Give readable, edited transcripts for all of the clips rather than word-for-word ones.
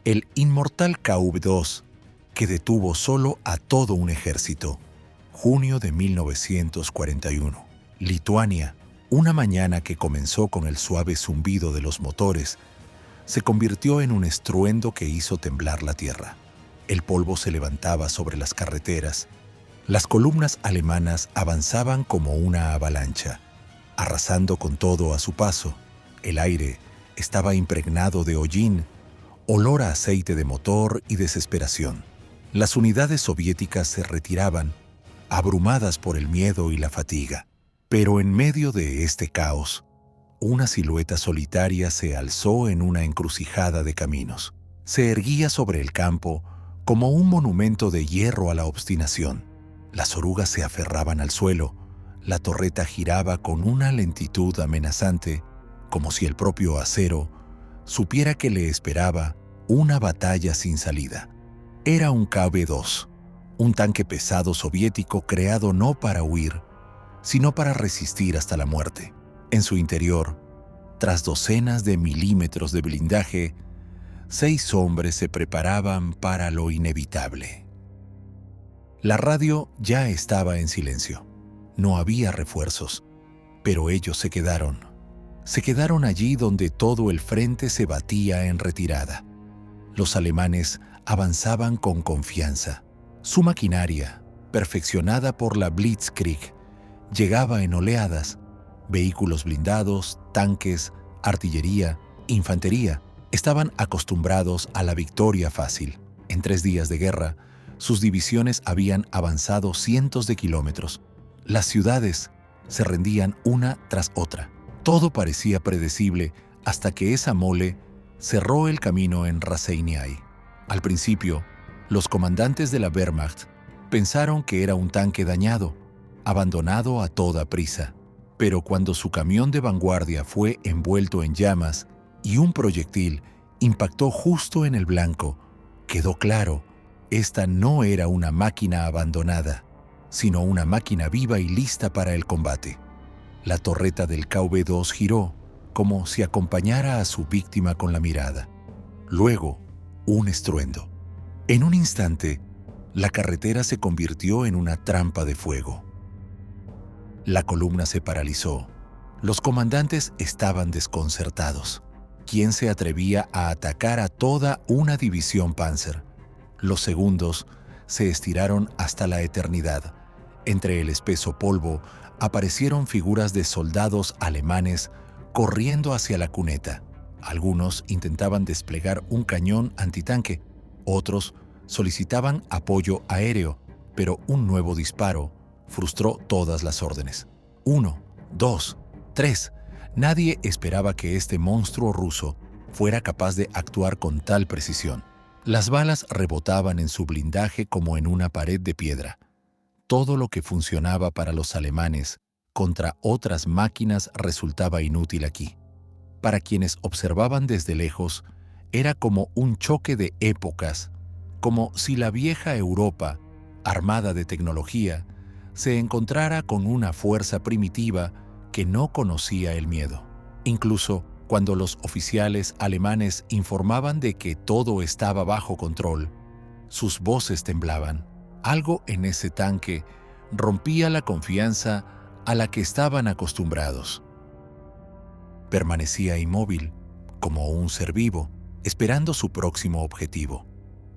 El inmortal KV-2, que detuvo solo a todo un ejército. Junio de 1941. Lituania, una mañana que comenzó con el suave zumbido de los motores, se convirtió en un estruendo que hizo temblar la tierra. El polvo se levantaba sobre las carreteras. Las columnas alemanas avanzaban como una avalancha, arrasando con todo a su paso. El aire estaba impregnado de hollín, olor a aceite de motor y desesperación. Las unidades soviéticas se retiraban, abrumadas por el miedo y la fatiga. Pero en medio de este caos, una silueta solitaria se alzó en una encrucijada de caminos. Se erguía sobre el campo como un monumento de hierro a la obstinación. Las orugas se aferraban al suelo, la torreta giraba con una lentitud amenazante, como si el propio acero supiera que le esperaba una batalla sin salida. Era un KV-2, un tanque pesado soviético creado no para huir, sino para resistir hasta la muerte. En su interior, tras docenas de milímetros de blindaje, 6 hombres se preparaban para lo inevitable. La radio ya estaba en silencio. No había refuerzos, pero ellos se quedaron. Se quedaron allí donde todo el frente se batía en retirada. Los alemanes avanzaban con confianza. Su maquinaria, perfeccionada por la Blitzkrieg, llegaba en oleadas. Vehículos blindados, tanques, artillería, infantería, estaban acostumbrados a la victoria fácil. En 3 días de guerra, sus divisiones habían avanzado cientos de kilómetros. Las ciudades se rendían una tras otra. Todo parecía predecible hasta que esa mole cerró el camino en Raseiniai. Al principio, los comandantes de la Wehrmacht pensaron que era un tanque dañado, abandonado a toda prisa. Pero cuando su camión de vanguardia fue envuelto en llamas y un proyectil impactó justo en el blanco, quedó claro, esta no era una máquina abandonada, sino una máquina viva y lista para el combate. La torreta del KV-2 giró, como si acompañara a su víctima con la mirada. Luego, un estruendo. En un instante, la carretera se convirtió en una trampa de fuego. La columna se paralizó. Los comandantes estaban desconcertados. ¿Quién se atrevía a atacar a toda una división Panzer? Los segundos se estiraron hasta la eternidad. Entre el espeso polvo aparecieron figuras de soldados alemanes corriendo hacia la cuneta. Algunos intentaban desplegar un cañón antitanque, otros solicitaban apoyo aéreo, pero un nuevo disparo frustró todas las órdenes. 1, 2, 3. Nadie esperaba que este monstruo ruso fuera capaz de actuar con tal precisión. Las balas rebotaban en su blindaje como en una pared de piedra. Todo lo que funcionaba para los alemanes contra otras máquinas resultaba inútil aquí. Para quienes observaban desde lejos, era como un choque de épocas, como si la vieja Europa, armada de tecnología, se encontrara con una fuerza primitiva que no conocía el miedo. Incluso cuando los oficiales alemanes informaban de que todo estaba bajo control, sus voces temblaban. Algo en ese tanque rompía la confianza a la que estaban acostumbrados. Permanecía inmóvil, como un ser vivo, esperando su próximo objetivo.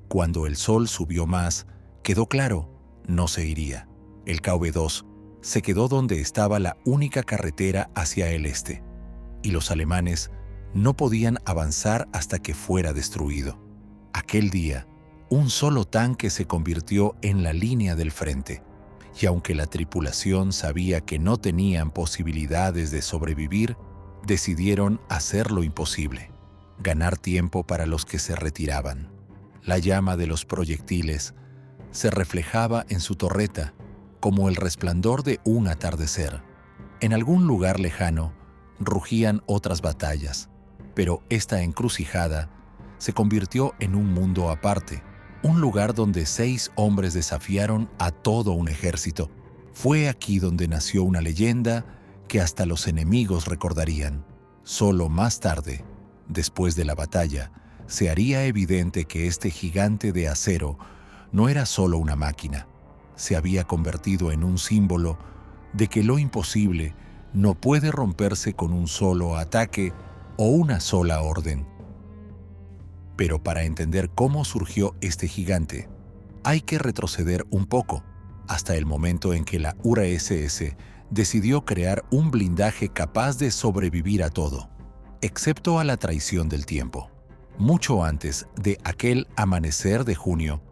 Cuando el sol subió más, quedó claro, no se iría. El KV-2 se quedó donde estaba la única carretera hacia el este, y los alemanes no podían avanzar hasta que fuera destruido. Aquel día, un solo tanque se convirtió en la línea del frente, y aunque la tripulación sabía que no tenían posibilidades de sobrevivir, decidieron hacer lo imposible, ganar tiempo para los que se retiraban. La llama de los proyectiles se reflejaba en su torreta como el resplandor de un atardecer. En algún lugar lejano rugían otras batallas, pero esta encrucijada se convirtió en un mundo aparte, un lugar donde 6 hombres desafiaron a todo un ejército. Fue aquí donde nació una leyenda que hasta los enemigos recordarían. Solo más tarde, después de la batalla, se haría evidente que este gigante de acero no era solo una máquina, se había convertido en un símbolo de que lo imposible no puede romperse con un solo ataque o una sola orden. Pero para entender cómo surgió este gigante, hay que retroceder un poco, hasta el momento en que la URSS decidió crear un blindaje capaz de sobrevivir a todo, excepto a la traición del tiempo. Mucho antes de aquel amanecer de junio,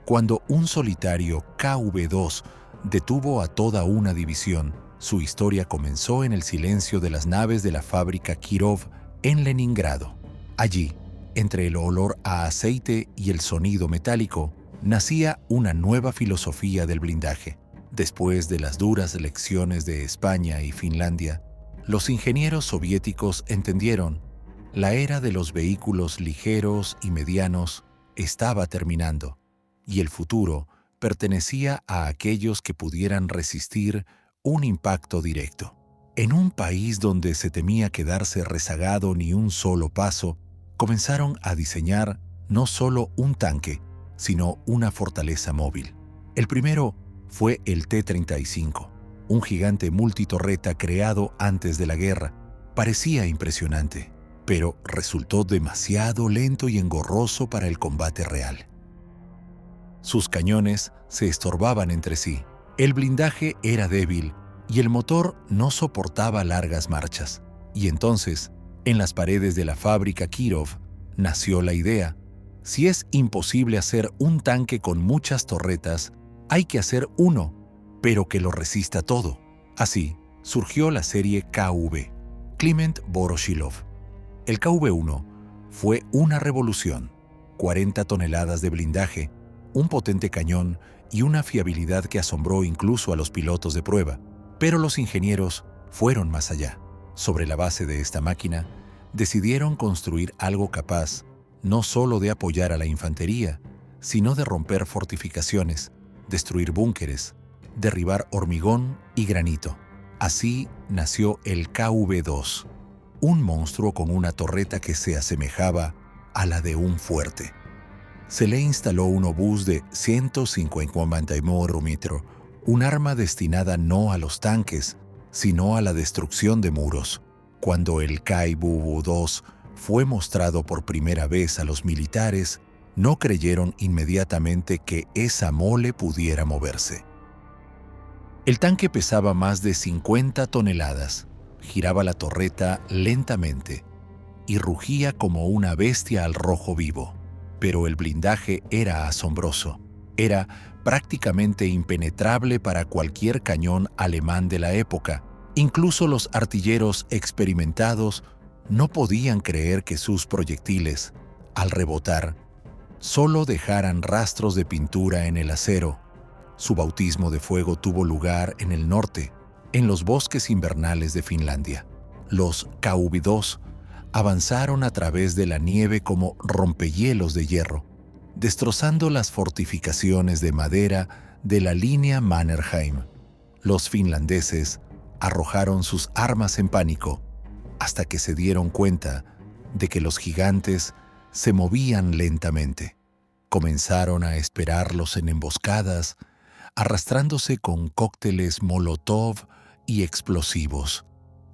cuando un solitario KV-2 detuvo a toda una división, su historia comenzó en el silencio de las naves de la fábrica Kirov en Leningrado. Allí, entre el olor a aceite y el sonido metálico, nacía una nueva filosofía del blindaje. Después de las duras lecciones de España y Finlandia, los ingenieros soviéticos entendieron: la era de los vehículos ligeros y medianos estaba terminando, y el futuro pertenecía a aquellos que pudieran resistir un impacto directo. En un país donde se temía quedarse rezagado ni un solo paso, comenzaron a diseñar no solo un tanque, sino una fortaleza móvil. El primero fue el T-35, un gigante multitorreta creado antes de la guerra. Parecía impresionante, pero resultó demasiado lento y engorroso para el combate real. Sus cañones se estorbaban entre sí, el blindaje era débil y el motor no soportaba largas marchas. Y entonces, en las paredes de la fábrica Kirov, nació la idea: si es imposible hacer un tanque con muchas torretas, hay que hacer uno, pero que lo resista todo. Así surgió la serie KV, Kliment Voroshilov. El KV-1 fue una revolución: 40 toneladas de blindaje, un potente cañón y una fiabilidad que asombró incluso a los pilotos de prueba. Pero los ingenieros fueron más allá. Sobre la base de esta máquina, decidieron construir algo capaz no solo de apoyar a la infantería, sino de romper fortificaciones, destruir búnkeres, derribar hormigón y granito. Así nació el KV-2, un monstruo con una torreta que se asemejaba a la de un fuerte. Se le instaló un obús de 150 mm, un arma destinada no a los tanques, sino a la destrucción de muros. Cuando el KV-2 fue mostrado por primera vez a los militares, no creyeron inmediatamente que esa mole pudiera moverse. El tanque pesaba más de 50 toneladas, giraba la torreta lentamente y rugía como una bestia al rojo vivo. Pero el blindaje era asombroso. Era prácticamente impenetrable para cualquier cañón alemán de la época. Incluso los artilleros experimentados no podían creer que sus proyectiles, al rebotar, solo dejaran rastros de pintura en el acero. Su bautismo de fuego tuvo lugar en el norte, en los bosques invernales de Finlandia. Los KV-2 avanzaron a través de la nieve como rompehielos de hierro, destrozando las fortificaciones de madera de la línea Mannerheim. Los finlandeses arrojaron sus armas en pánico hasta que se dieron cuenta de que los gigantes se movían lentamente. Comenzaron a esperarlos en emboscadas, arrastrándose con cócteles Molotov y explosivos.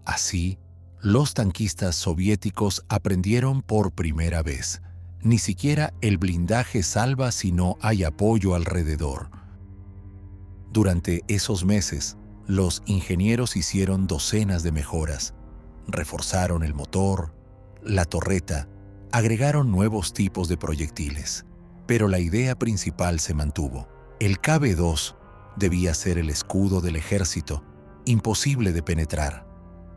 Así, los tanquistas soviéticos aprendieron por primera vez: ni siquiera el blindaje salva si no hay apoyo alrededor. Durante esos meses, los ingenieros hicieron docenas de mejoras. Reforzaron el motor, la torreta, agregaron nuevos tipos de proyectiles. Pero la idea principal se mantuvo. El KV-2 debía ser el escudo del ejército, imposible de penetrar.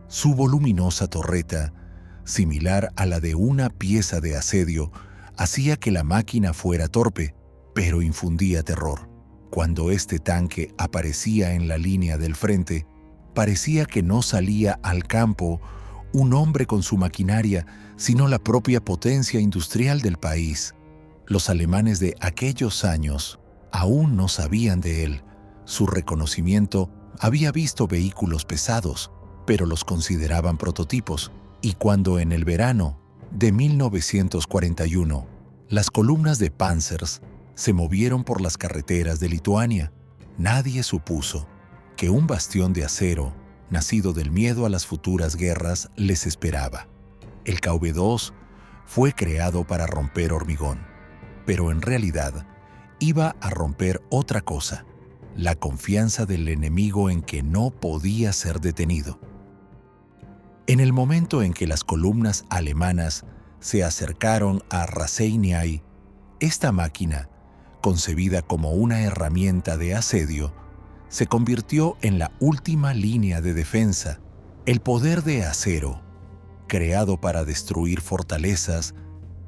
Su voluminosa torreta, similar a la de una pieza de asedio, hacía que la máquina fuera torpe, pero infundía terror. Cuando este tanque aparecía en la línea del frente, parecía que no salía al campo un hombre con su maquinaria, sino la propia potencia industrial del país. Los alemanes de aquellos años aún no sabían de él. Su reconocimiento había visto vehículos pesados, pero los consideraban prototipos. Y cuando en el verano de 1941, las columnas de Panzers se movieron por las carreteras de Lituania. Nadie supuso que un bastión de acero, nacido del miedo a las futuras guerras, les esperaba. El KV-2 fue creado para romper hormigón, pero en realidad iba a romper otra cosa: la confianza del enemigo en que no podía ser detenido. En el momento en que las columnas alemanas se acercaron a Raseiniai, esta máquina, concebida como una herramienta de asedio, se convirtió en la última línea de defensa. El poder de acero, creado para destruir fortalezas,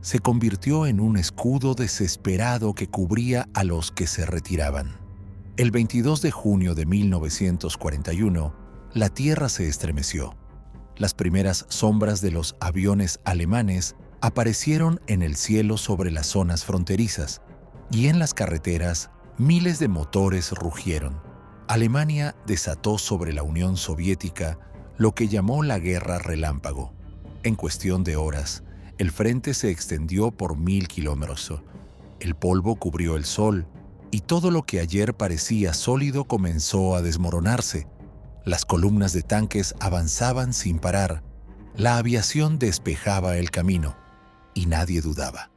se convirtió en un escudo desesperado que cubría a los que se retiraban. El 22 de junio de 1941, la tierra se estremeció. Las primeras sombras de los aviones alemanes aparecieron en el cielo sobre las zonas fronterizas, y en las carreteras miles de motores rugieron. Alemania desató sobre la Unión Soviética lo que llamó la Guerra Relámpago. En cuestión de horas, el frente se extendió por 1000 kilómetros. El polvo cubrió el sol, y todo lo que ayer parecía sólido comenzó a desmoronarse. Las columnas de tanques avanzaban sin parar. La aviación despejaba el camino, y nadie dudaba: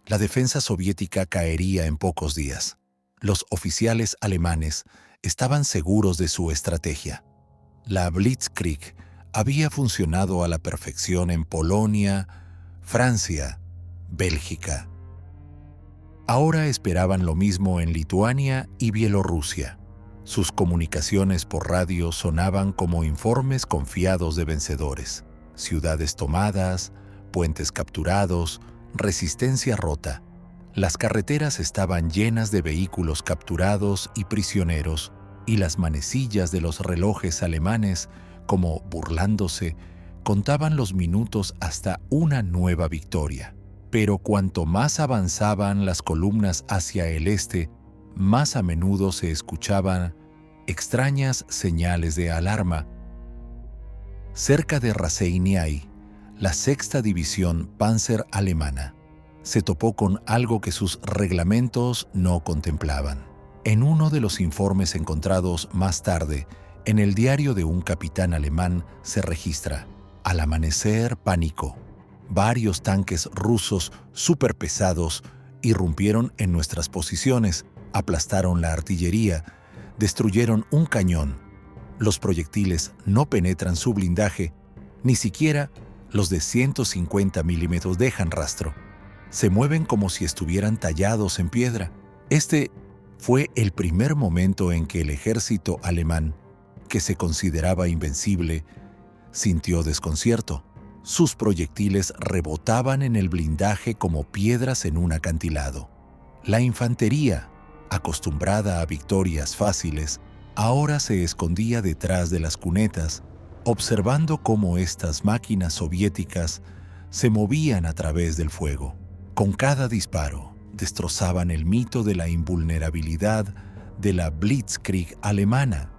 la defensa soviética caería en pocos días. Los oficiales alemanes estaban seguros de su estrategia. La Blitzkrieg había funcionado a la perfección en Polonia, Francia, Bélgica. Ahora esperaban lo mismo en Lituania y Bielorrusia. Sus comunicaciones por radio sonaban como informes confiados de vencedores: ciudades tomadas, puentes capturados, resistencia rota. Las carreteras estaban llenas de vehículos capturados y prisioneros, y las manecillas de los relojes alemanes, como burlándose, contaban los minutos hasta una nueva victoria. Pero cuanto más avanzaban las columnas hacia el este, más a menudo se escuchaban extrañas señales de alarma. Cerca de Raseiniai, la sexta división Panzer alemana se topó con algo que sus reglamentos no contemplaban. En uno de los informes encontrados más tarde en el diario de un capitán alemán se registra: al amanecer, pánico. Varios tanques rusos superpesados irrumpieron en nuestras posiciones, aplastaron la artillería, destruyeron un cañón. Los proyectiles no penetran su blindaje, ni siquiera los de 150 milímetros dejan rastro. Se mueven como si estuvieran tallados en piedra. Este fue el primer momento en que el ejército alemán, que se consideraba invencible, sintió desconcierto. Sus proyectiles rebotaban en el blindaje como piedras en un acantilado. La infantería, acostumbrada a victorias fáciles, ahora se escondía detrás de las cunetas, observando cómo estas máquinas soviéticas se movían a través del fuego. Con cada disparo, destrozaban el mito de la invulnerabilidad de la Blitzkrieg alemana.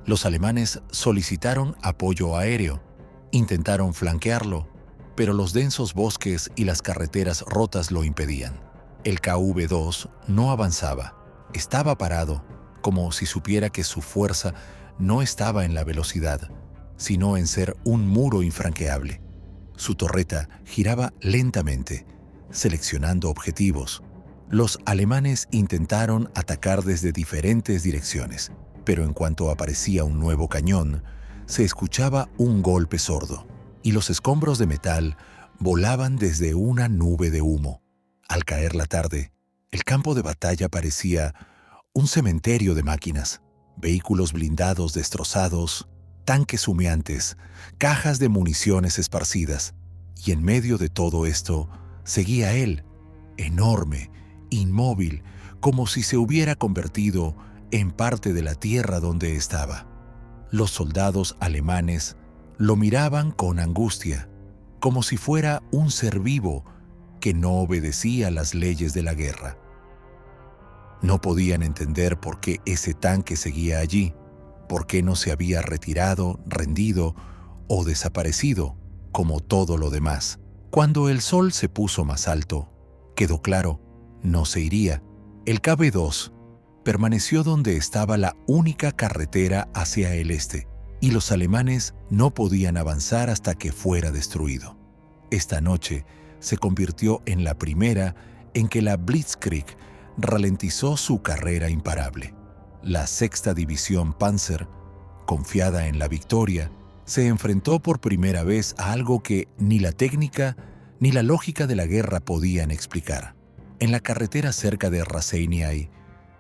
Los alemanes solicitaron apoyo aéreo, intentaron flanquearlo, pero los densos bosques y las carreteras rotas lo impedían. El KV-2 no avanzaba, estaba parado, como si supiera que su fuerza no estaba en la velocidad, sino en ser un muro infranqueable. Su torreta giraba lentamente, seleccionando objetivos. Los alemanes intentaron atacar desde diferentes direcciones, pero en cuanto aparecía un nuevo cañón, se escuchaba un golpe sordo, y los escombros de metal volaban desde una nube de humo. Al caer la tarde, el campo de batalla parecía un cementerio de máquinas, vehículos blindados destrozados, tanques humeantes, cajas de municiones esparcidas, y en medio de todo esto seguía él, enorme, inmóvil, como si se hubiera convertido en parte de la tierra donde estaba. Los soldados alemanes lo miraban con angustia, como si fuera un ser vivo que no obedecía las leyes de la guerra. No podían entender por qué ese tanque seguía allí, por qué no se había retirado, rendido o desaparecido como todo lo demás. Cuando el sol se puso más alto, quedó claro, no se iría. El KB2 permaneció donde estaba la única carretera hacia el este, y los alemanes no podían avanzar hasta que fuera destruido. Esta noche se convirtió en la primera en que la Blitzkrieg ralentizó su carrera imparable. La sexta división Panzer, confiada en la victoria, se enfrentó por primera vez a algo que ni la técnica ni la lógica de la guerra podían explicar. En la carretera cerca de Raseiniai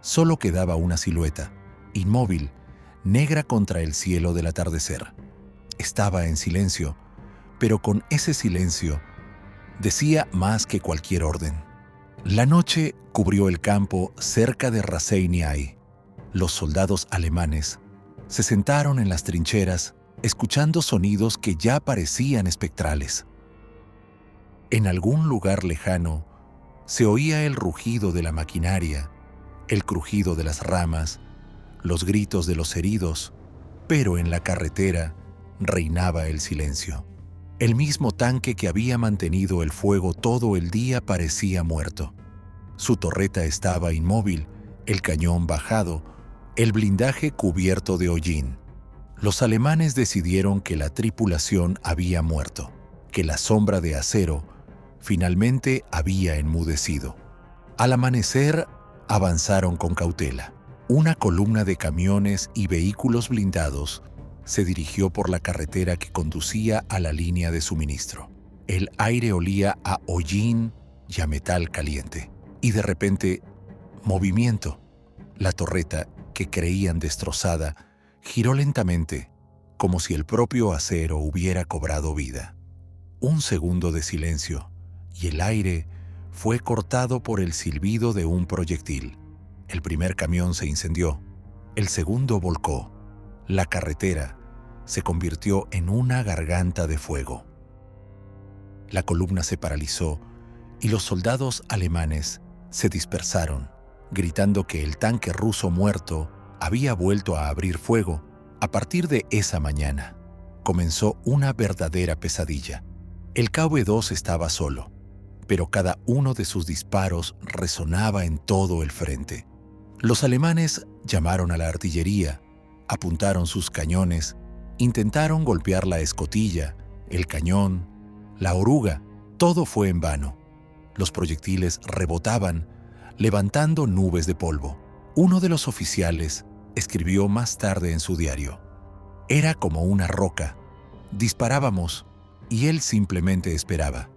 solo quedaba una silueta, inmóvil, negra contra el cielo del atardecer. Estaba en silencio, pero con ese silencio decía más que cualquier orden. La noche cubrió el campo cerca de Raseiniai. Los soldados alemanes se sentaron en las trincheras, escuchando sonidos que ya parecían espectrales. En algún lugar lejano se oía el rugido de la maquinaria, el crujido de las ramas, los gritos de los heridos, pero en la carretera reinaba el silencio. El mismo tanque que había mantenido el fuego todo el día parecía muerto. Su torreta estaba inmóvil, el cañón bajado, el blindaje cubierto de hollín. Los alemanes decidieron que la tripulación había muerto, que la sombra de acero finalmente había enmudecido. Al amanecer, avanzaron con cautela. Una columna de camiones y vehículos blindados se dirigió por la carretera que conducía a la línea de suministro. El aire olía a hollín y a metal caliente. Y de repente, movimiento. La torreta, que creían destrozada, giró lentamente, como si el propio acero hubiera cobrado vida. Un segundo de silencio, y el aire fue cortado por el silbido de un proyectil. El primer camión se incendió, el segundo volcó. La carretera se convirtió en una garganta de fuego. La columna se paralizó y los soldados alemanes se dispersaron, gritando que el tanque ruso muerto había vuelto a abrir fuego. A partir de esa mañana, comenzó una verdadera pesadilla. El KV-2 estaba solo, pero cada uno de sus disparos resonaba en todo el frente. Los alemanes llamaron a la artillería, apuntaron sus cañones, intentaron golpear la escotilla, el cañón, la oruga. Todo fue en vano. Los proyectiles rebotaban, levantando nubes de polvo. Uno de los oficiales escribió más tarde en su diario: «Era como una roca. Disparábamos y él simplemente esperaba.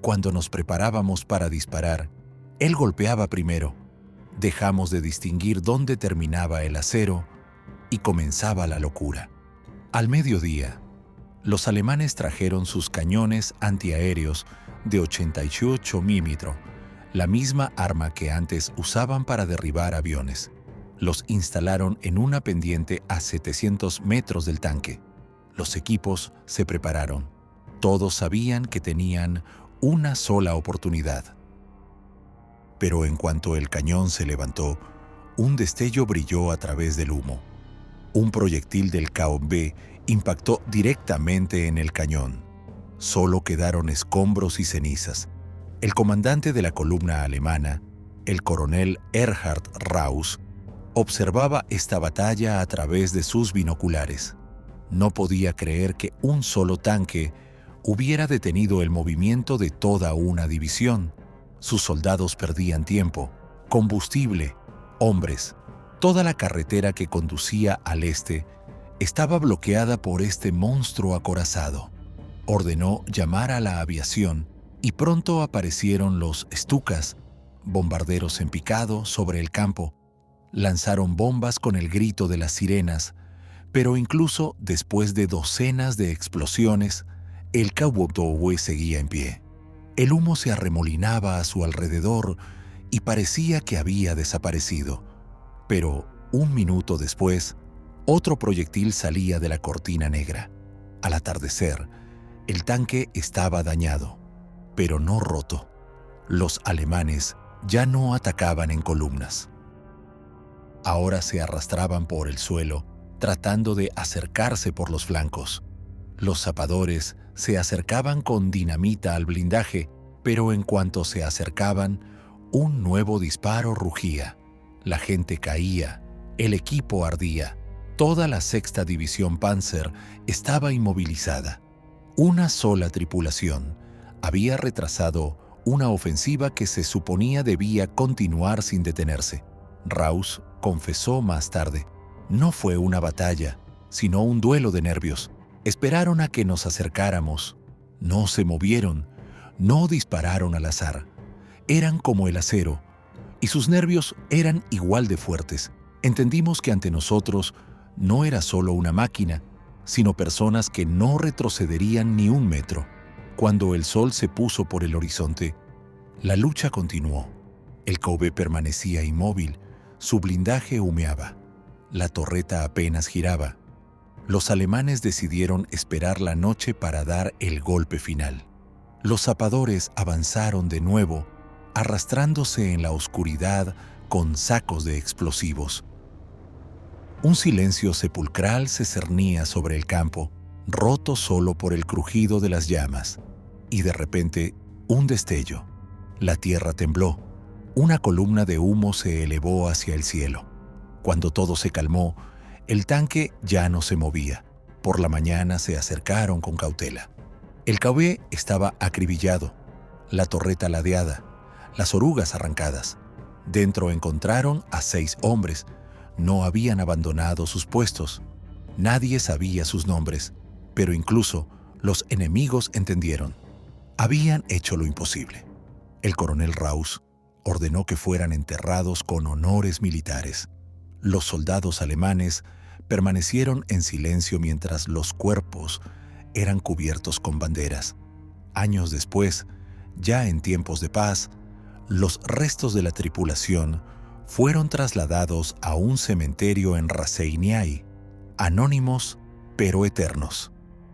Cuando nos preparábamos para disparar, él golpeaba primero. Dejamos de distinguir dónde terminaba el acero y comenzaba la locura». Al mediodía, los alemanes trajeron sus cañones antiaéreos de 88 milímetros, la misma arma que antes usaban para derribar aviones. Los instalaron en una pendiente a 700 metros del tanque. Los equipos se prepararon. Todos sabían que tenían una sola oportunidad. Pero en cuanto el cañón se levantó, un destello brilló a través del humo. Un proyectil del KV impactó directamente en el cañón. Solo quedaron escombros y cenizas. El comandante de la columna alemana, el coronel Erhard Raus, observaba esta batalla a través de sus binoculares. No podía creer que un solo tanque hubiera detenido el movimiento de toda una división. Sus soldados perdían tiempo, combustible, hombres. Toda la carretera que conducía al este estaba bloqueada por este monstruo acorazado. Ordenó llamar a la aviación y pronto aparecieron los Stukas, bombarderos en picado sobre el campo. Lanzaron bombas con el grito de las sirenas, pero incluso después de docenas de explosiones, el KW seguía en pie. El humo se arremolinaba a su alrededor y parecía que había desaparecido. Pero un minuto después, otro proyectil salía de la cortina negra. Al atardecer, el tanque estaba dañado, pero no roto. Los alemanes ya no atacaban en columnas. Ahora se arrastraban por el suelo, tratando de acercarse por los flancos. Los zapadores se acercaban con dinamita al blindaje, pero en cuanto se acercaban, un nuevo disparo rugía. La gente caía, el equipo ardía. Toda la sexta división Panzer estaba inmovilizada. Una sola tripulación había retrasado una ofensiva que se suponía debía continuar sin detenerse. Rausch confesó más tarde: no fue una batalla, sino un duelo de nervios. Esperaron a que nos acercáramos. No se movieron, no dispararon al azar. Eran como el acero, y sus nervios eran igual de fuertes. Entendimos que ante nosotros no era solo una máquina, sino personas que no retrocederían ni un metro. Cuando el sol se puso por el horizonte, la lucha continuó. El Kobe permanecía inmóvil, su blindaje humeaba. La torreta apenas giraba. Los alemanes decidieron esperar la noche para dar el golpe final. Los zapadores avanzaron de nuevo, arrastrándose en la oscuridad con sacos de explosivos. Un silencio sepulcral se cernía sobre el campo, roto solo por el crujido de las llamas. Y de repente, un destello. La tierra tembló. Una columna de humo se elevó hacia el cielo. Cuando todo se calmó, el tanque ya no se movía. Por la mañana se acercaron con cautela. El Kobe estaba acribillado, la torreta ladeada, las orugas arrancadas. Dentro encontraron a 6 hombres. No habían abandonado sus puestos. Nadie sabía sus nombres, pero incluso los enemigos entendieron. Habían hecho lo imposible. El coronel Rausch ordenó que fueran enterrados con honores militares. Los soldados alemanes permanecieron en silencio mientras los cuerpos eran cubiertos con banderas. Años después, ya en tiempos de paz, los restos de la tripulación fueron trasladados a un cementerio en Raseiniai, anónimos pero eternos.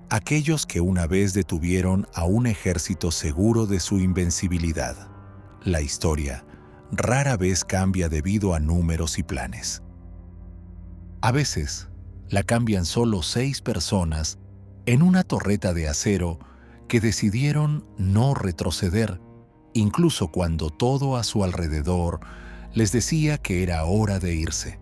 Aquellos que una vez detuvieron a un ejército seguro de su invencibilidad. La historia rara vez cambia debido a números y planes. A veces, la cambian solo 6 personas en una torreta de acero que decidieron no retroceder, incluso cuando todo a su alrededor les decía que era hora de irse.